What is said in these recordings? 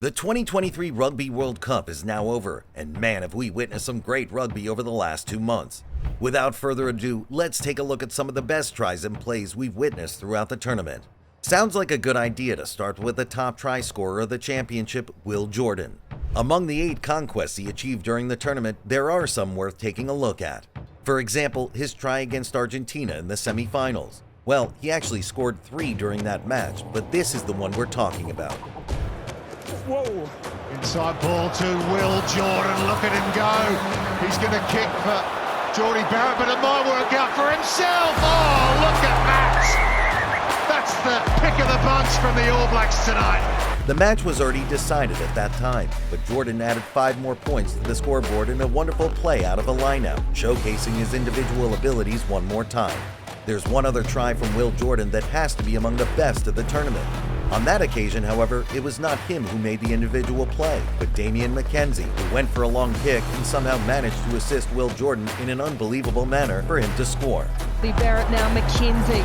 The 2023 Rugby World Cup is now over, and man have we witnessed some great rugby over the last 2 months. Without further ado, let's take a look at some of the best tries and plays we've witnessed throughout the tournament. Sounds like a good idea to start with the top try scorer of the championship, Will Jordan. Among the 8 conquests he achieved during the tournament, there are some worth taking a look at. For example, his try against Argentina in the semi-finals. Well, he actually scored 3 during that match, but this is the one we're talking about. Whoa! Inside ball to Will Jordan. Look at him go. He's going to kick for Geordie Barrett, but it might work out for himself. Oh, look at that! That's the pick of the bunch from the All Blacks tonight. The match was already decided at that time, but Jordan added 5 more points to the scoreboard in a wonderful play out of a lineout, showcasing his individual abilities one more time. There's one other try from Will Jordan that has to be among the best of the tournament. On that occasion, however, it was not him who made the individual play, but Damian McKenzie, who went for a long kick and somehow managed to assist Will Jordan in an unbelievable manner for him to score. Barrett now McKenzie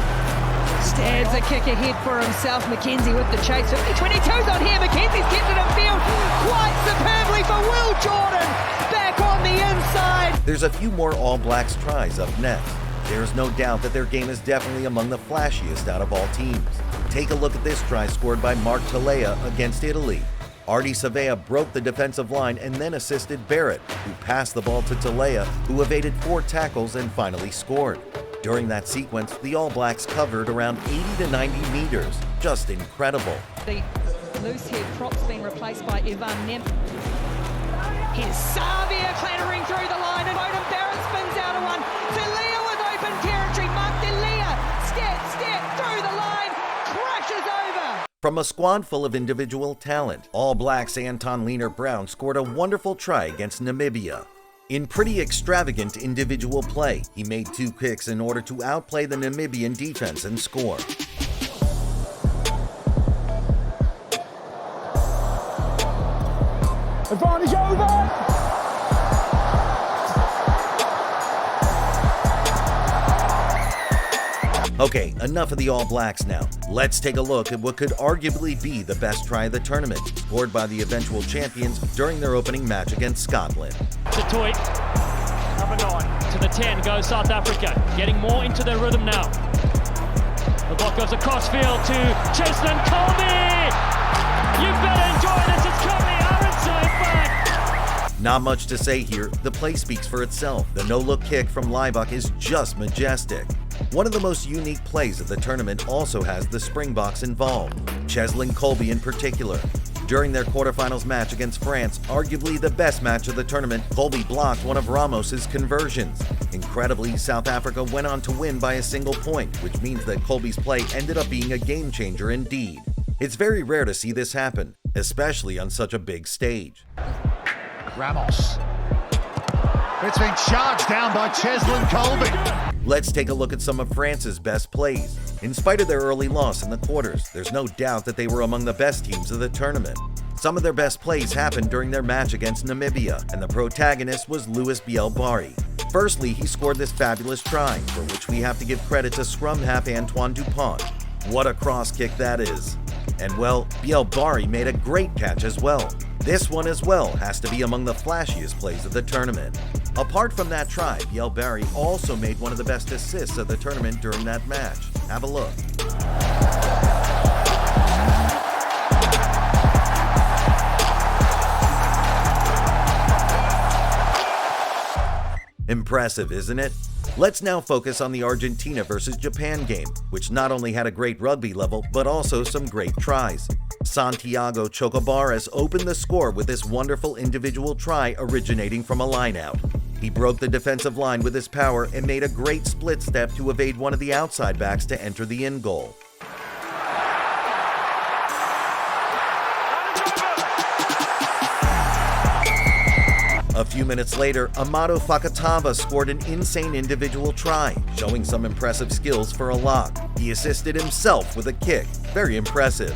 stands a kick ahead for himself. McKenzie with the chase. 22's on here. McKenzie's getting it field quite superbly for Will Jordan. Back on the inside. There's a few more All Blacks tries up next. There's no doubt that their game is definitely among the flashiest out of all teams. Take a look at this try scored by Mark Talea against Italy. Artie Savea broke the defensive line and then assisted Barrett, who passed the ball to Talea, who evaded 4 tackles and finally scored. During that sequence, the All Blacks covered around 80 to 90 meters. Just incredible. The loose head prop's been replaced by Ivan Nem. Here's Savia clattering through the line, and Odin Barrett spins out of one. Talea with open territory. Mark Talea, step through the line, crashes over. From a squad full of individual talent, All Blacks Anton Leiner-Brown scored a wonderful try against Namibia. In pretty extravagant individual play, he made 2 kicks in order to outplay the Namibian defense and score. Advantage over! Okay, enough of the All Blacks now. Let's take a look at what could arguably be the best try of the tournament, scored by the eventual champions during their opening match against Scotland. To Toit, number 9. To the 10 goes South Africa, getting more into their rhythm now. The ball goes across field to Cheslin Colby! You better enjoy this, it's Colby Aronside back! Not much to say here, the play speaks for itself. The no-look kick from Leibach is just majestic. One of the most unique plays of the tournament also has the Springboks involved, Cheslin Colby in particular. During their quarterfinals match against France, arguably the best match of the tournament, Colby blocked one of Ramos's conversions. Incredibly, South Africa went on to win by a single point, which means that Colby's play ended up being a game changer indeed. It's very rare to see this happen, especially on such a big stage. Ramos. It's been charged down by Cheslin Colby. Let's take a look at some of France's best plays. In spite of their early loss in the quarters, there's no doubt that they were among the best teams of the tournament. Some of their best plays happened during their match against Namibia, and the protagonist was Louis Bielbari. Firstly, he scored this fabulous try, for which we have to give credit to scrum half Antoine Dupont. What a cross kick that is. And well, Bielbari made a great catch as well. This one as well has to be among the flashiest plays of the tournament. Apart from that try, Bielbari also made one of the best assists of the tournament during that match. Have a look. Impressive, isn't it? Let's now focus on the Argentina versus Japan game, which not only had a great rugby level, but also some great tries. Santiago Chocobares opened the score with this wonderful individual try originating from a lineout. He broke the defensive line with his power and made a great split step to evade one of the outside backs to enter the in goal. A few minutes later, Amado Fakatava scored an insane individual try, showing some impressive skills for a lock. He assisted himself with a kick. Very impressive.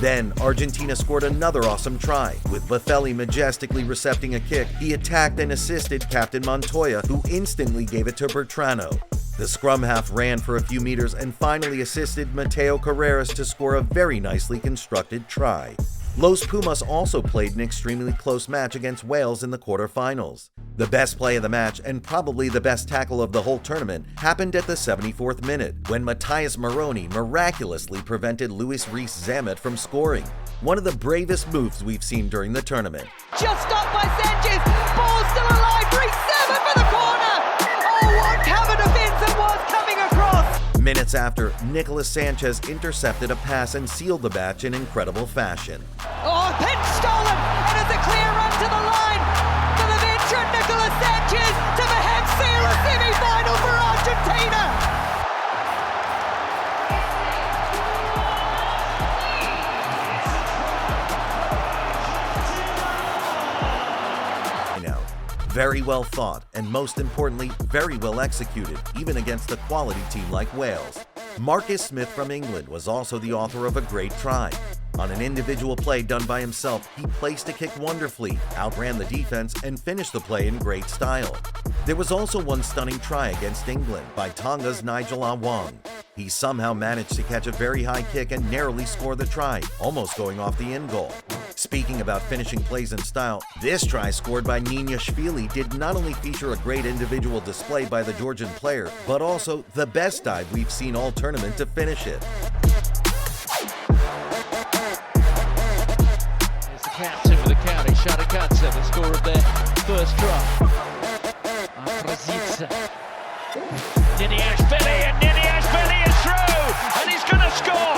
Then, Argentina scored another awesome try. With Baffelli majestically recepting a kick, he attacked and assisted Captain Montoya, who instantly gave it to Bertrano. The scrum half ran for a few meters and finally assisted Mateo Carreras to score a very nicely constructed try. Los Pumas also played an extremely close match against Wales in the quarterfinals. The best play of the match, and probably the best tackle of the whole tournament, happened at the 74th minute, when Matthias Moroni miraculously prevented Luis Rees-Zammit from scoring. One of the bravest moves we've seen during the tournament. Just stopped by Sanchez. Ball still alive. Rees-Zammit for the corner. Oh, what cover defense it was coming across. Minutes after, Nicolas Sanchez intercepted a pass and sealed the match in incredible fashion. Oh, pinch stolen, and it's a clear run to the line for the veteran Nicolas Sanchez to perhaps seal a semi-final for Argentina. Very well thought, and most importantly, very well executed, even against a quality team like Wales. Marcus Smith from England was also the author of a great try. On an individual play done by himself, he placed a kick wonderfully, outran the defense, and finished the play in great style. There was also one stunning try against England by Tonga's Nigel Awang. He somehow managed to catch a very high kick and narrowly score the try, almost going off the end goal. Speaking about finishing plays in style, this try scored by Niniashvili did not only feature a great individual display by the Georgian player, but also the best dive we've seen all tournament to finish it. Here's the captain with the county, Shadakatsa, the score of their first try. Prazica. Niniashvili, and Niniashvili is through, and he's going to score!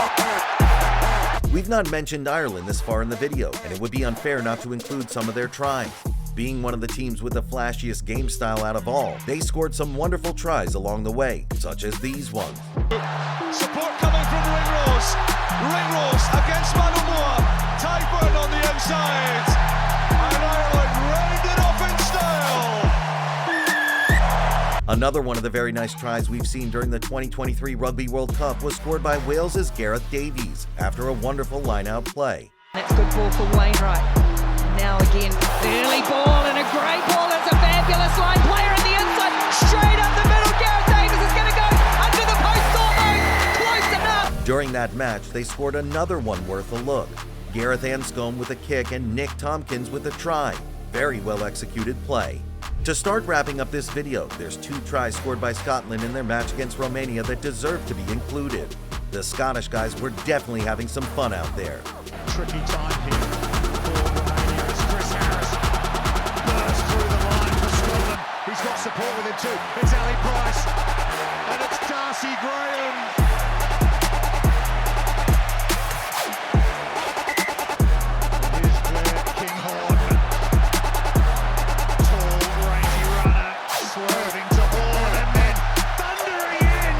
We've not mentioned Ireland this far in the video, and it would be unfair not to include some of their tries. Being one of the teams with the flashiest game style out of all, they scored some wonderful tries along the way, such as these ones. Support coming from Ringrose. Ringrose against Manumua. Tyburn on the inside. And Ireland round it off in style. Another one of the very nice tries we've seen during the 2023 Rugby World Cup was scored by Wales's Gareth Davies after a wonderful line-out play. That's good ball for Wainwright. Now again, early ball and a great ball. It's a fabulous line player on the inside. Straight up the middle. Gareth Davies is going to go under the post almost. Close enough. During that match, they scored another one worth a look. Gareth Anscombe with a kick and Nick Tompkins with a try. Very well executed play. To start wrapping up this video, there's two tries scored by Scotland in their match against Romania that deserve to be included. The Scottish guys were definitely having some fun out there. Tricky time here for Romania as Chris Harris bursts through the line for Scotland. He's got support with him too. It's Ali Price and it's Darcy Graham. Here's Blair Kinghorn. Tall, rangy runner, swerving to Horn and then thundering in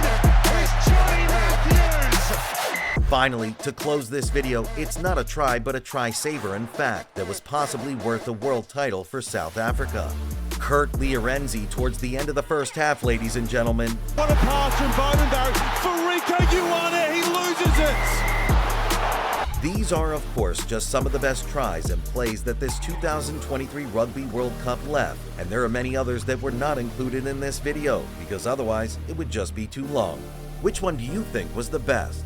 is Johnny Matthews. Finally, to close this video, it's not a try but a try-saver in fact that was possibly worth a world title for South Africa. Kurt Leorenzi towards the end of the first half, ladies and gentlemen. What a pass from Bodenberg. For Rico Ioane, he loses it. These are, of course, just some of the best tries and plays that this 2023 Rugby World Cup left, and there are many others that were not included in this video, because otherwise it would just be too long. Which one do you think was the best?